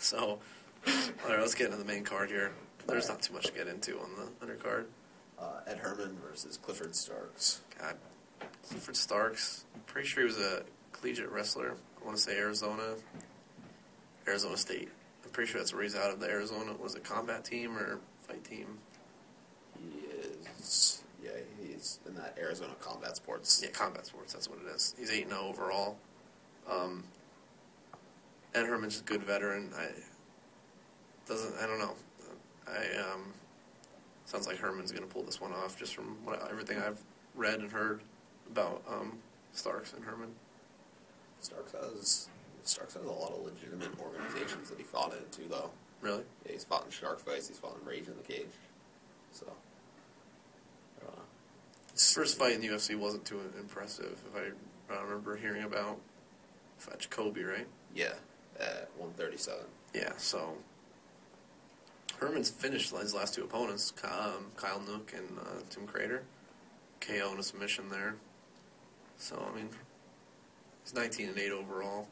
So, all right, let's get into the main card here. There's not too much to get into on the undercard. Ed Herman versus Clifford Starks. God, Clifford Starks. I'm pretty sure he was a collegiate wrestler. I want to say Arizona State. I'm pretty sure that's where he's out of. The Arizona, was it combat team or fight team? He is, yeah, he's in that Arizona combat sports. Yeah, combat sports, that's what it is. He's 8-0 overall. Ed Herman's a good veteran. I don't know. Sounds like Herman's going to pull this one off just from everything I've read and heard about Starks and Herman. Starks has a lot of legitimate organizations that he fought in too, though. Really? Yeah, he's fought in shark fights. He's fought in Rage in the Cage. So, I don't know. His first fight in the UFC wasn't too impressive, if I remember hearing about. Jacoby, right? Yeah, at 137. Yeah, so Herman's finished his last two opponents, Kyle Nook and Tim Crater. KO and a submission there. So, I mean, he's 19-8 overall.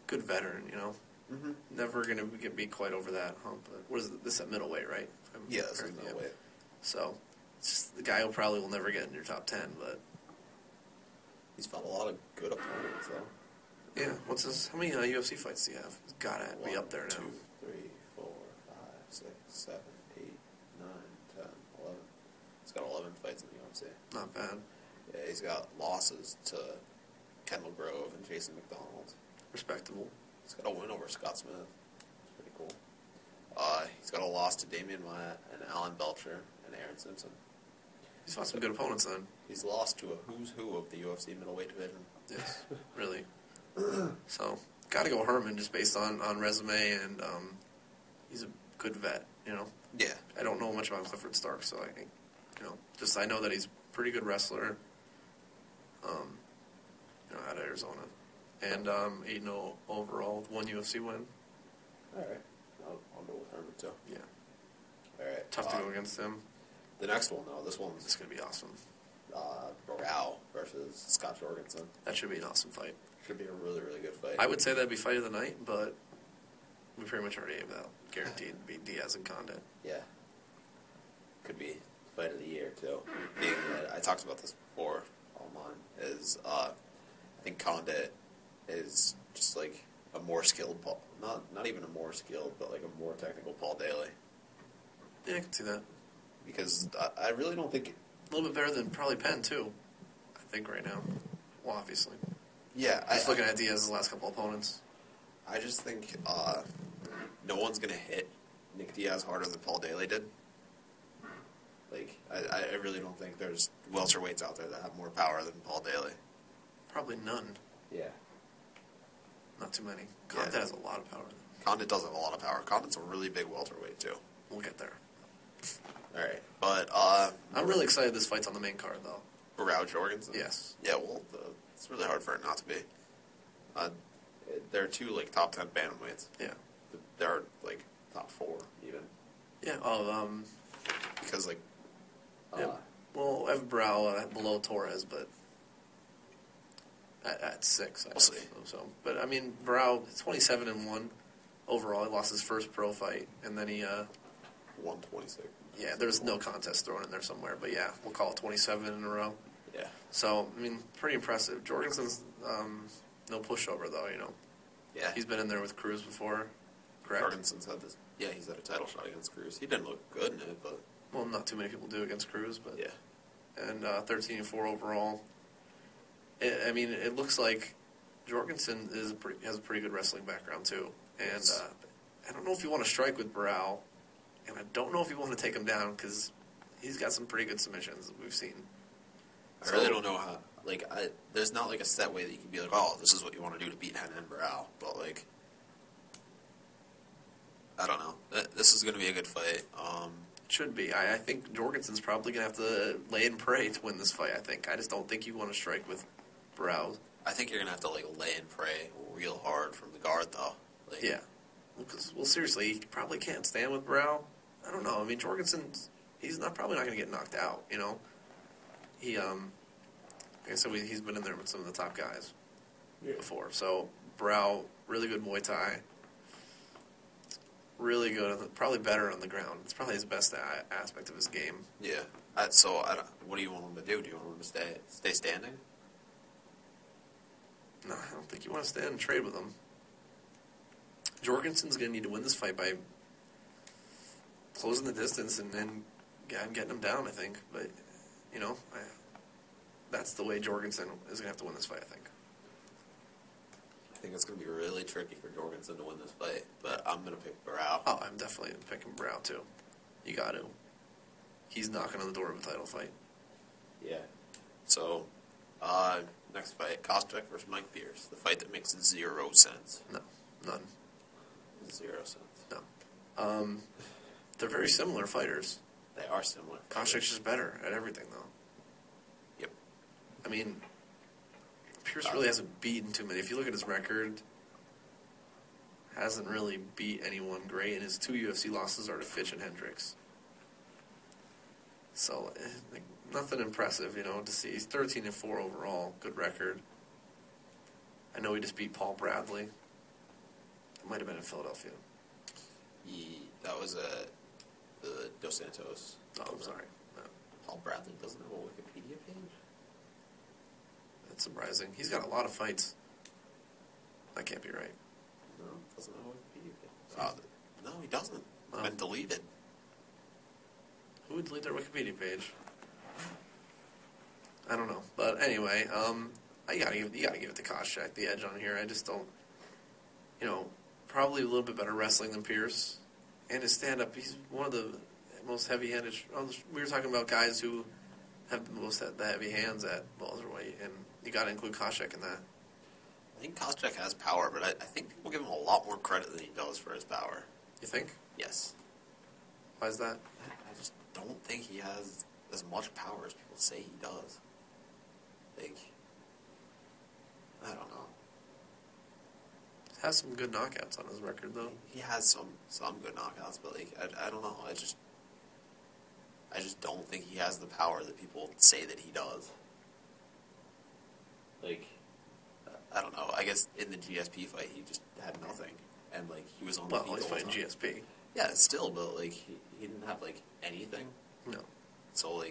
Good veteran, you know. Mm-hmm. Never going to be quite over that hump. What is this at middleweight, right? Yeah, this is middleweight. So, it's just the guy who probably will never get in your top 10, but he's fought a lot of good opponents, though. Yeah, how many UFC fights do you have? He's got to be up there now. 1, 2, 3, 4, 5, 6, 7, 8, 9, 10, 11. He's got 11 fights in the UFC. Not bad. Yeah, he's got losses to Kendall Grove and Jason McDonald. Respectable. He's got a win over Scott Smith. It's pretty cool. He's got a loss to Damian Myatt and Alan Belcher and Aaron Simpson. He's fought some good opponents then. He's lost to a who's who of the UFC middleweight division. Yes, really. So, got to go Herman just based on resume, and he's a good vet, you know. Yeah. I don't know much about Clifford Starks, so I think, I know that he's a pretty good wrestler, out of Arizona. And 8-0 overall with one UFC win. All right. I'll go with Herman, too. Yeah. All right. Tough to go against him. The next one, though, this one's... It's going to be awesome. Brow versus Scott Jorgensen. That should be an awesome fight. Should be a really, really good fight. I would say that'd be fight of the night, but we pretty much already have that guaranteed. Beat Diaz and Condit. Yeah. Could be fight of the year, too. Being that I talked about this before online, is I think Condit is just like a more skilled Paul, not even a more skilled, but like a more technical Paul Daly. Yeah, I can see that. Because I really don't think... A little bit better than probably Penn, too, I think, right now. Well, obviously. Yeah. Just looking at Diaz's last couple opponents. I just think no one's going to hit Nick Diaz harder than Paul Daly did. Like, I really don't think there's welterweights out there that have more power than Paul Daly. Probably none. Yeah. Not too many. Condit has a lot of power. Condit does have a lot of power. Condit's a really big welterweight, too. We'll get there. All right, but... I'm really excited this fight's on the main card, though. Brow Jorgensen? Yes. Yeah, well, it's really hard for it not to be. There are two, like, top 10 bantamweights. Yeah. There are, like, top 4, even. Yeah, because, like... yeah. Well, I have Brow below Torres, but... At 6, we'll see. So, but, I mean, Brow, 27-1 overall. He lost his first pro fight, and then he... 126. Yeah, there's no contest thrown in there somewhere, but yeah, we'll call it 27 in a row. Yeah. So, I mean, pretty impressive. Jorgensen's no pushover, though, you know. Yeah. He's been in there with Cruz before, correct? Jorgensen's had this... Yeah, he's had a title shot against Cruz. He didn't look good in it, but... Well, not too many people do against Cruz, but... Yeah. And 13-4 overall. It looks like Jorgensen has a pretty good wrestling background, too. And Yes. I don't know if you want to strike with Brow, and I don't know if you want to take him down, because he's got some pretty good submissions that we've seen. I really don't know how... Like, there's not, like, a set way that you can be like, oh, this is what you want to do to beat Henan Brow. But, like... I don't know. This is going to be a good fight. It should be. I think Jorgensen's probably going to have to lay and pray to win this fight, I think. I just don't think you want to strike with Brow. I think you're going to have to, like, lay and pray real hard from the guard, though. Like, yeah. Well, seriously, he probably can't stand with Brow. I don't know. I mean, Jorgensen, he's probably not going to get knocked out, you know? He, like I said, he's been in there with some of the top guys before. So, Brow, really good Muay Thai. really good, probably better on the ground. It's probably his best aspect of his game. Yeah. What do you want him to do? Do you want him to stay standing? No, I don't think you want to stand and trade with him. Jorgensen's going to need to win this fight by closing the distance and then getting him down, I think. But, that's the way Jorgensen is going to have to win this fight, I think. I think it's going to be really tricky for Jorgensen to win this fight, but I'm going to pick Brow. Oh, I'm definitely picking Brow, too. You got to. He's knocking on the door of a title fight. Yeah. So, next fight, Koscheck versus Mike Pierce. The fight that makes 0 sense. No, none. 0 sense. No. They're very similar fighters. They are similar. Koscheck's just better at everything, though. Yep. I mean, Pierce really hasn't beaten too many. If you look at his record, hasn't really beat anyone great, and his 2 UFC losses are to Fitch and Hendricks. So, nothing impressive, to see. He's 13-4 overall, good record. I know he just beat Paul Bradley. It might have been in Philadelphia. That was the Dos Santos. Oh, I'm sorry. No. Paul Bradley doesn't have a Wikipedia page? That's surprising. He's got a lot of fights. That can't be right. No, doesn't have a Wikipedia page. No, he doesn't. It's been deleted. Who would delete their Wikipedia page? I don't know. But anyway, you gotta give it to Koscheck the edge on here. I just don't, probably a little bit better wrestling than Pierce. And his stand-up, he's one of the most heavy-handed. We were talking about guys who have the heavy hands at welterweight, and you got to include Koscheck in that. I think Koscheck has power, but I think people give him a lot more credit than he does for his power. You think? Yes. Why is that? I just don't think he has as much power as people say he does. I don't know. He has some good knockouts on his record, though. He has some good knockouts, but I don't know. I just don't think he has the power that people say that he does. I don't know. I guess in the GSP fight, he just had nothing, and he was on the feet. Well, he's fighting GSP. Yeah, still, but he didn't have anything. No. So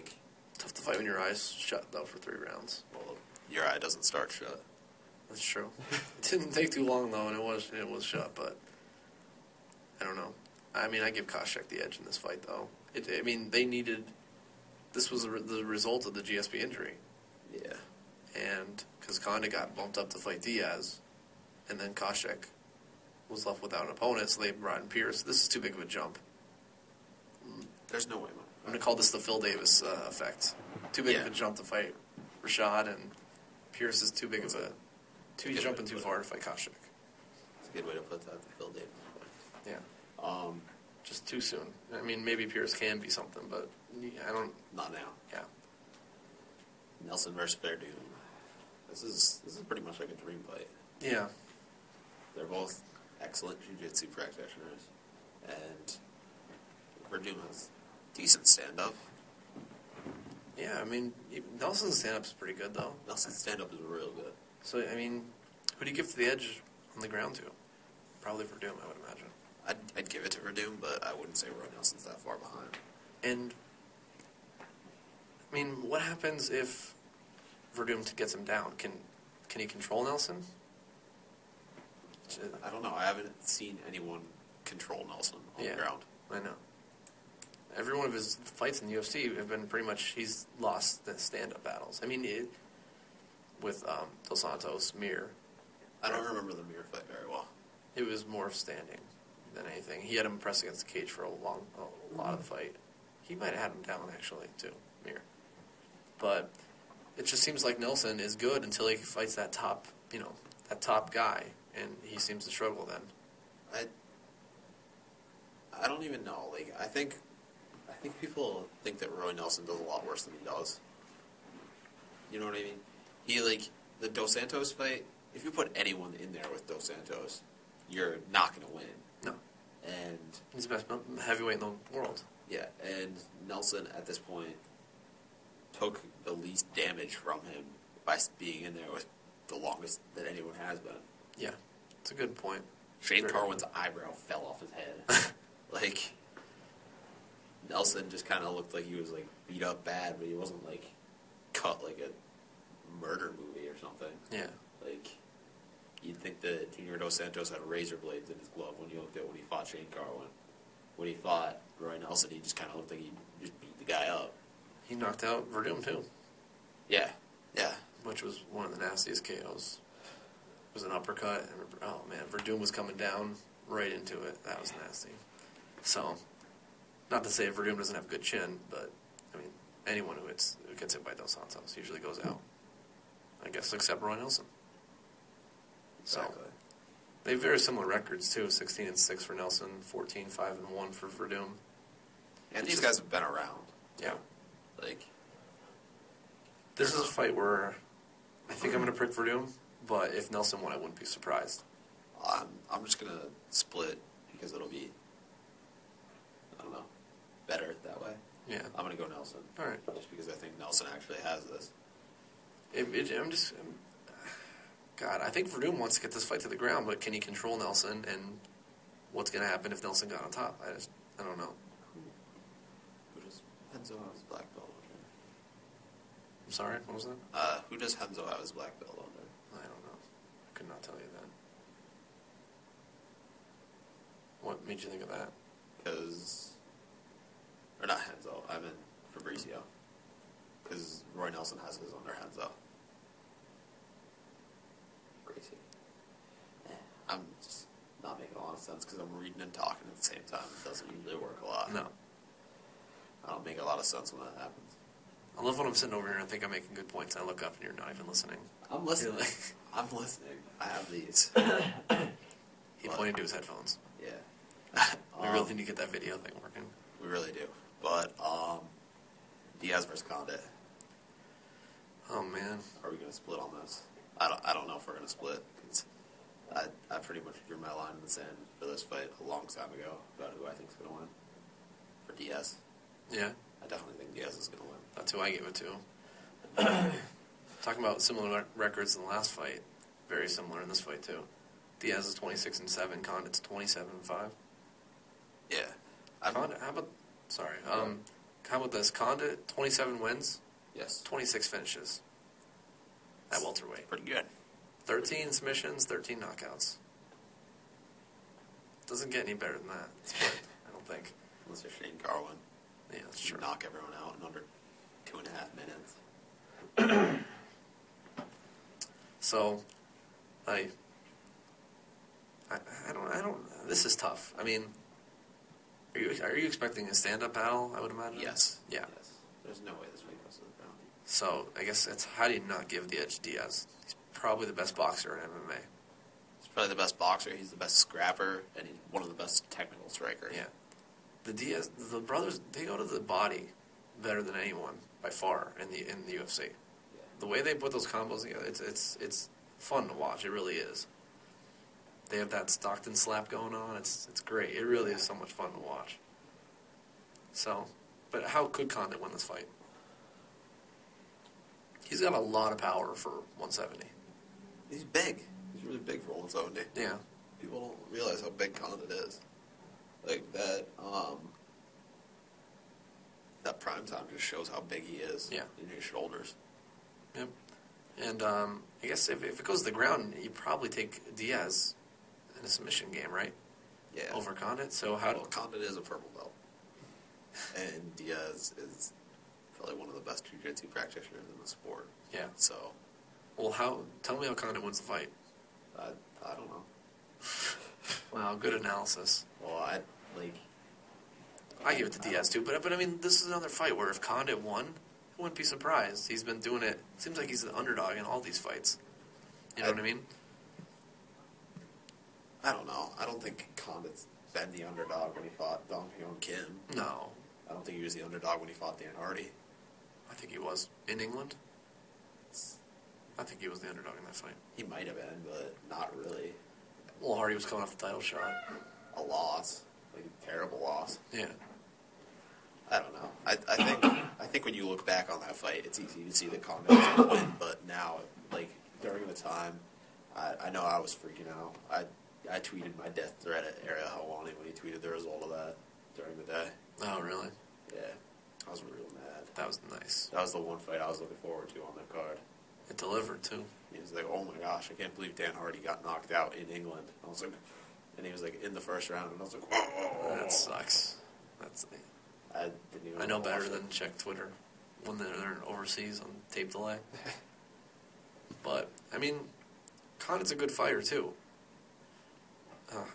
tough to fight when your eyes shut though for 3 rounds. Well, your eye doesn't start shut. That's true. It didn't take too long though, and it was shut. But I don't know. I mean, I give Koscheck the edge in this fight though. They needed. This was the result of the GSP injury. Yeah. And because Conde got bumped up to fight Diaz, and then Koscheck was left without an opponent, so they brought in Pierce. This is too big of a jump. There's no way, man. I'm going to call this the Phil Davis effect. Too big of a jump to fight Rashad, and Pierce is too big of a... He's jumping too far to fight Koscheck. That's a good way to put that, the Phil Davis. Yeah. Just too soon. I mean, maybe Pierce can be something, but I don't... Not now. Yeah. Nelson versus Verdun. This is pretty much like a dream fight. Yeah. They're both excellent jiu-jitsu practitioners, and Verdun has decent stand-up. Yeah, I mean, Nelson's stand-up is pretty good, though. Nelson's stand-up is real good. So, I mean, who do you give to the edge on the ground to? Probably Verdun, I would imagine. I'd give it to Verdun, but I wouldn't say Roy Nelson's that far behind. And, I mean, what happens if Verdun gets him down? Can he control Nelson? I don't know. I haven't seen anyone control Nelson on the ground. I know. Every one of his fights in the UFC have been pretty much, he's lost the stand-up battles. I mean, with Dos Santos, Mir. I don't remember the Mir fight very well. It was more standing than anything. He had him press against the cage for a lot of the fight. He might have had him down, actually, too, Mir. But it just seems like Nelson is good until he fights that top guy, and he seems to struggle then. I don't even know. I think people think that Roy Nelson does a lot worse than he does. You know what I mean? He, the Dos Santos fight, if you put anyone in there with Dos Santos, you're not going to win. No. And he's the best heavyweight in the world. Yeah, and Nelson, at this point, took the least damage from him by being in there with the longest that anyone has been. Yeah, it's a good point. Shane Carwin's eyebrow fell off his head. Like, Nelson just kind of looked like he was, like, beat up bad, but he wasn't, like, cut like a murder movie or something. Yeah. Like, you'd think that Junior Dos Santos had razor blades in his glove when you looked at when he fought Shane Carwin. When he fought Roy Nelson, he just kind of looked like he just beat the guy up. He knocked out Verdum, too. Yeah. Yeah. Which was one of the nastiest KOs. It was an uppercut. And, oh, man, Verdum was coming down right into it. That was nasty. So, not to say Verdum doesn't have a good chin, but, I mean, anyone who gets hit by Dos Santos usually goes out. I guess except Roy Nelson. Exactly. So, they have very similar records, too. 16-6 for Nelson, 14-5-1 for Verdum. And these guys have been around. Yeah. Like, this is a fight where I think I'm going to pick Verdum, but if Nelson won, I wouldn't be surprised. I'm just going to split because it'll be, I don't know, better that way. Yeah. I'm going to go Nelson. All right. Just because I think Nelson actually has this. God, I think Verdum wants to get this fight to the ground, but can he control Nelson, and what's going to happen if Nelson got on top? I don't know. Who does Henzo have his black belt under? I'm sorry, what was that? Who does Henzo have his black belt under? I don't know. I could not tell you that. What made you think of that? Or not Henzo, I meant Fabricio. Because Roy Nelson has his under Henzo. Gracie. I'm just not making a lot of sense because I'm reading and talking at the same time. It doesn't usually work a lot. No. I don't make a lot of sense when that happens. I love when I'm sitting over here and I think I'm making good points, and I look up and you're not even listening. I'm listening. I'm listening. I have these. He pointed to his headphones. Yeah. We really need to get that video thing working. We really do. But, Diaz versus Condit. Oh, man. Are we going to split on this? I don't know if we're going to split. I pretty much drew my line in the sand for this fight a long time ago about who I think is going to win. For Diaz. Yeah? I definitely think Diaz is going to win. That's who I gave it to. Talking about similar records in the last fight. Very similar in this fight, too. Diaz is 26-7. Condit's 27-5. Yeah. Condit, how about this? Condit, 27 wins. Yes. 26 finishes. At welterweight. Pretty good. 13 submissions, 13 knockouts. Doesn't get any better than that. I don't think. Unless you're Shane Carwin. Yeah, that's true. Knock everyone out in under 2.5 minutes. So, I don't. This is tough. I mean, are you expecting a stand-up battle? I would imagine. Yes. Yeah. Yes. There's no way this fight goes to the ground. So I guess it's how do you not give the edge to Diaz? He's probably the best boxer in MMA. He's probably the best boxer. He's the best scrapper, and he's one of the best technical strikers. Yeah. The brothers, they go to the body better than anyone by far in the UFC. Yeah. The way they put those combos together, it's fun to watch. It really is. They have that Stockton slap going on. It's great. It really is so much fun to watch. So, but how could Condit win this fight? He's got a lot of power for 170. He's big. He's really big for 170. Yeah. People don't realize how big Condit is. Like that, that prime time just shows how big he is. Yeah. In his shoulders. Yep. And I guess if it goes to the ground, you probably take Diaz in a submission game, right? Yeah. Over Condit. So Condit is a purple belt, and Diaz is probably one of the best jiu-jitsu practitioners in the sport. Yeah. So. Well, tell me how Condit wins the fight. I don't know. Wow, good analysis. Well, I give it to Diaz too, but I mean, this is another fight where if Condit won, I wouldn't be surprised. He's been doing it. Seems like he's the underdog in all these fights. You know what I mean? I don't know. I don't think Condit's been the underdog when he fought Dong Hyun Kim. No. I don't think he was the underdog when he fought Dan Hardy. I think he was. In England? I think he was the underdog in that fight. He might have been, but not really. Well, Hardy was coming off the title shot. A loss. Like a terrible loss. Yeah. I don't know. I think when you look back on that fight, it's easy to see that Condit was going to win, but now, like, during the time, I know I was freaking out. I tweeted my death threat at Ariel Helwani when he tweeted the result of that during the day. Oh, really? Yeah. I was real mad. That was nice. That was the one fight I was looking forward to on that card. It delivered, too. He was like, oh my gosh, I can't believe Dan Hardy got knocked out in England. I was like, and he was like in the first round, and I was like, whoa. That sucks. I didn't even I know better watch than check Twitter when they're overseas on tape delay. But, I mean, Condit's a good fighter, too.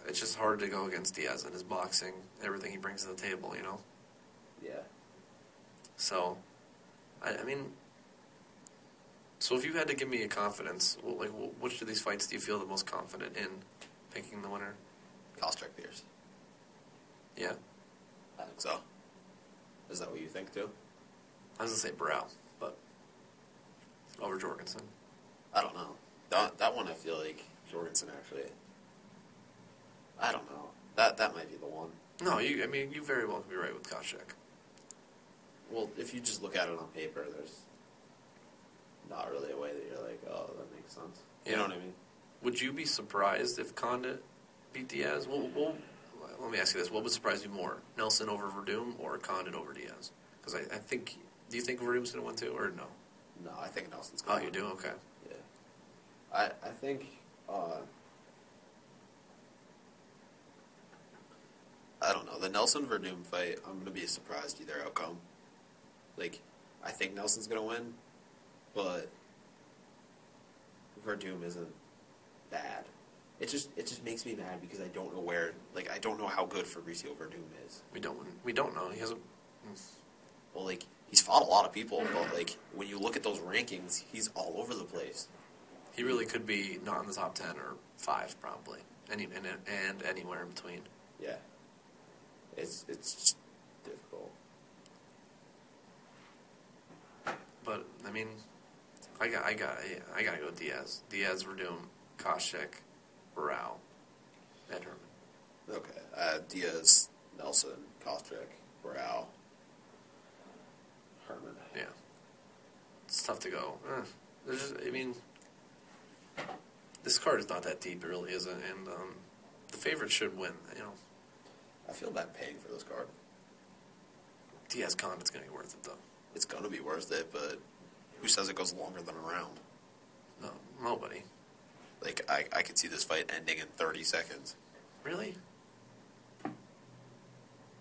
It's just hard to go against Diaz and his boxing, everything he brings to the table, you know? Yeah. So, I mean, so if you had to give me a confidence, which of these fights do you feel the most confident in picking the winner? Koscheck Pierce. Yeah? I think so. Is that what you think, too? I was going to say Brow, but over Jorgensen. I don't know. That one I feel like Jorgensen actually... I don't know. That might be the one. No, you very well could be right with Koscheck. Well, if you just look at it on paper, there's not really a way that you're like, oh, that makes sense. You know what I mean? Would you be surprised if Condit beat Diaz? Well, let me ask you this. What would surprise you more? Nelson over Verdum or Condit over Diaz? Because I think... Do you think Verdum's going to win too, or no? No, I think Nelson's going to win. Oh, you do? Okay. Yeah. I think... I don't know. The Nelson-Verdum fight, I'm going to be surprised either outcome. Like, I think Nelson's going to win, but Verdum isn't bad. It just makes me mad because I don't know where... Like, I don't know how good Fabricio Verdum is. We don't know. He hasn't... Well, like, he's fought a lot of people, but, like, when you look at those rankings, he's all over the place. He really could be not in the top 10 or 5, probably. And anywhere in between. Yeah. It's just difficult. But I mean, I gotta go Diaz. Diaz, Verdum, Koscheck, Barao, Ed Herman. Okay. Diaz, Nelson, Koscheck, Barao, Herman. Yeah. It's tough to go. This card is not that deep. It really isn't, and the favorite should win. You know. I feel bad paying for this card. Diaz Condit's going to be worth it, though. It's going to be worth it, but who says it goes longer than a round? No, nobody. Like, I could see this fight ending in 30 seconds. Really? Do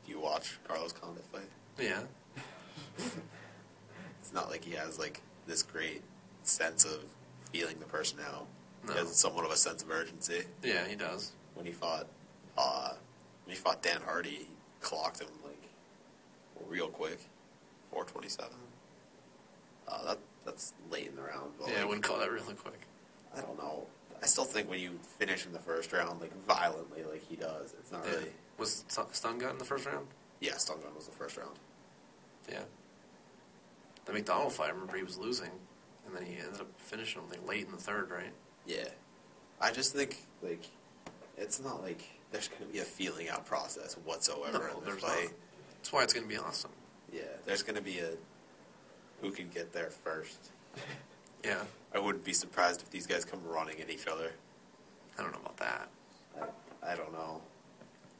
you watch Carlos Condit fight? Yeah. It's not like he has, like, this great sense of feeling the person out. No. He has somewhat of a sense of urgency. Yeah, he does. When he fought Dan Hardy, he clocked him, like, real quick. 427. That's late in the round. But I wouldn't call that really quick. I don't know. I still think when you finish in the first round, like, violently, like he does, it's not really... Was Stun Gun in the first round? Yeah, Stun Gun was the first round. Yeah. The McDonald fight, I remember he was losing, and then he ended up finishing him, like, late in the third, right? Yeah. I just think, like, it's not like there's going to be a feeling out process whatsoever in this fight. That's why it's going to be awesome. Yeah, there's going to be a who can get there first. Yeah. I wouldn't be surprised if these guys come running at each other. I don't know about that. I don't know.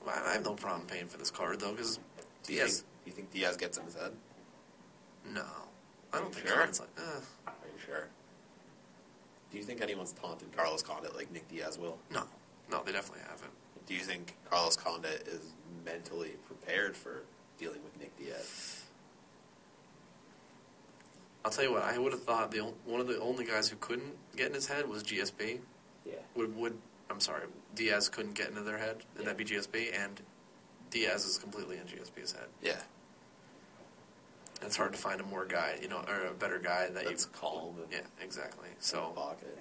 Well, I have no problem paying for this card, though, because Diaz... Do you think Diaz gets in his head? No. I don't think sure? Condit's like... Are you sure? Do you think anyone's taunted Carlos Condit like Nick Diaz will? No. No, they definitely haven't. Do you think Carlos Condit is mentally prepared for dealing with Nick Diaz? I'll tell you what, I would have thought one of the only guys who couldn't get in his head was GSP. Yeah. I'm sorry, Diaz couldn't get into their head, and that'd be GSP, and Diaz is completely in GSP's head. Yeah. It's hard to find a more guy, or a better guy that's calm. Yeah, exactly. So pocket.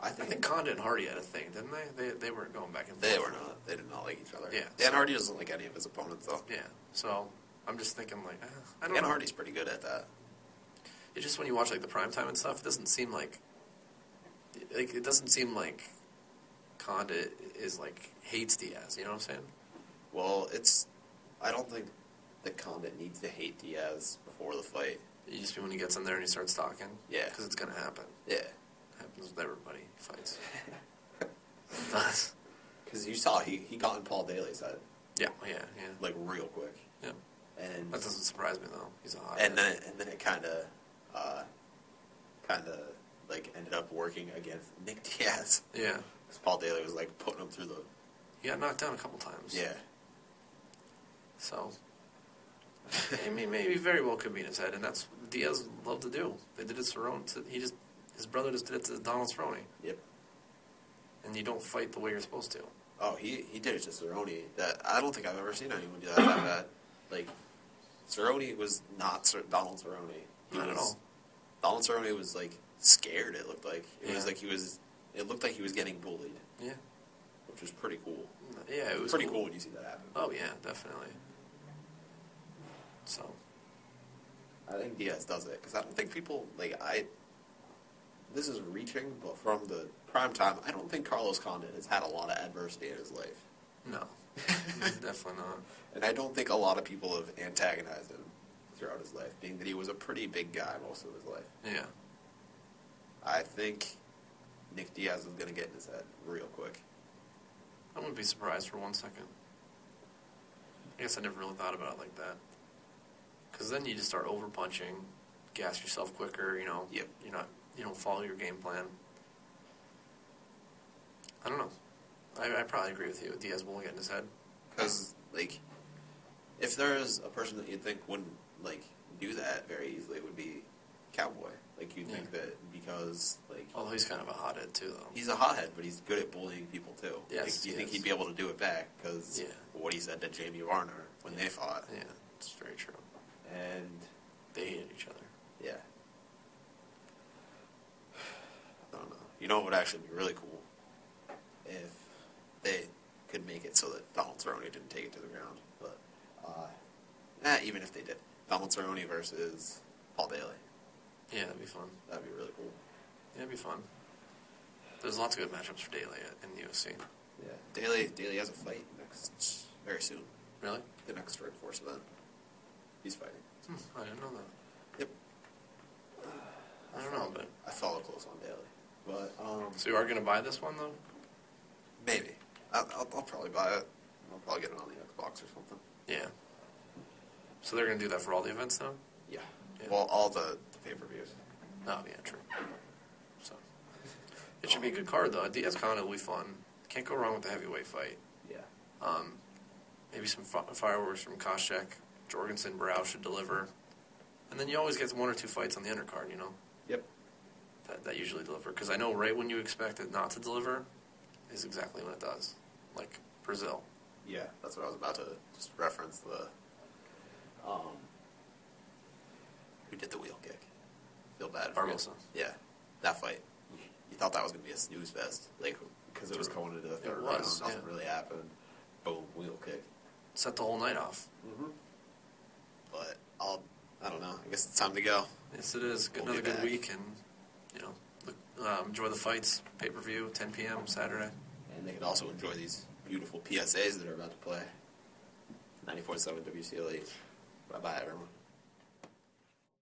I think Condit and Hardy had a thing, didn't they? They weren't going back and forth. They were not. They did not like each other. Yeah. Dan Hardy doesn't like any of his opponents, though. Yeah. So I'm just thinking, like, I don't know. Dan Hardy's pretty good at that. It's just when you watch, like, the primetime and stuff, it doesn't seem like Condit is, like, hates Diaz, you know what I'm saying? Well, I don't think that Condit needs to hate Diaz before the fight. You just mean when he gets in there and he starts talking? Yeah. Because it's going to happen. Yeah. It happens with everybody who fights. It does. Because you saw he got in Paul Daly's head. Yeah. Like, real quick. Yeah. And that doesn't surprise me, though. He's a hot and then it kind of like ended up working against Nick Diaz. Yeah. Because Paul Daly was like putting him through the. He got knocked down a couple times. Yeah. So, I mean, maybe very well could be in his head, and that's what Diaz loved to do. They did it to Cerrone. His brother just did it to Donald Cerrone. Yep. And you don't fight the way you're supposed to. Oh, he did it to Cerrone. That I don't think I've ever seen anyone do that bad. Like, Cerrone was not Donald Cerrone. Not at all. Donald Cerrone was like scared. It looked like it was like he was. It looked like he was getting bullied. Yeah. Which was pretty cool. Yeah, it was pretty cool when you see that happen. Oh yeah, definitely. So. I think Diaz does it because I don't think people like This is reaching, but from the prime time, I don't think Carlos Condit has had a lot of adversity in his life. No, definitely not. And I don't think a lot of people have antagonized him throughout his life, being that he was a pretty big guy most of his life. Yeah. I think Nick Diaz is going to get in his head real quick. I wouldn't be surprised for 1 second. I guess I never really thought about it like that. Because then you just start over-punching, gas yourself quicker, you know. Yep. You don't follow your game plan. I don't know. I probably agree with you. Diaz will get in his head. Because, like, if there is a person that you'd think wouldn't, like, do that very easily, it would be Cowboy. Like, you'd think that because, like... Although he's kind of a hothead, too, though. He's a hothead, but he's good at bullying people, too. Yes, like, do you think he'd be able to do it back? Because what he said to Jamie Varner when they fought. Yeah, it's very true. And... they hated each other. Yeah. I don't know. You know what would actually be really cool? If they could make it so that Donald Cerrone didn't take it to the ground. But, even if they did. Donald Cerrone versus Paul Daly. Yeah, that'd be fun. That'd be really cool. Yeah, it'd be fun. There's lots of good matchups for Daly in the UFC. Yeah. Daly has a fight very soon. Really? The next Strike Force event. He's fighting. I didn't know that. Yep. I don't know, but... I follow close on Daly. But, So you are going to buy this one, though? Maybe. I'll probably buy it. I'll probably get it on the Xbox or something. Yeah. So they're going to do that for all the events now? Yeah. Well, all the pay-per-views. Oh, yeah, true. So, it should be a good card, though. Diaz Condit will be fun. Can't go wrong with the heavyweight fight. Yeah. Maybe some fireworks from Koscheck. Jorgensen, Brow should deliver. And then you always get 1 or 2 fights on the undercard, you know? Yep. That usually deliver. Because I know right when you expect it not to deliver is exactly when it does. Like Brazil. Yeah, that's what I was about to just reference. Who did the wheel kick? Feel bad for Barbosa. Yeah, that fight. You thought that was going to be a snooze fest. Like, because it was going into the third round. Nothing really happened. Boom, wheel kick. Set the whole night off. Mm-hmm. But I don't know. I guess it's time to go. Yes, it is. Another good week, and enjoy the fights. Pay-per-view, 10 p.m. Saturday. And they could also enjoy these beautiful PSAs that are about to play. 94.7 WCLH. Bye-bye, everyone.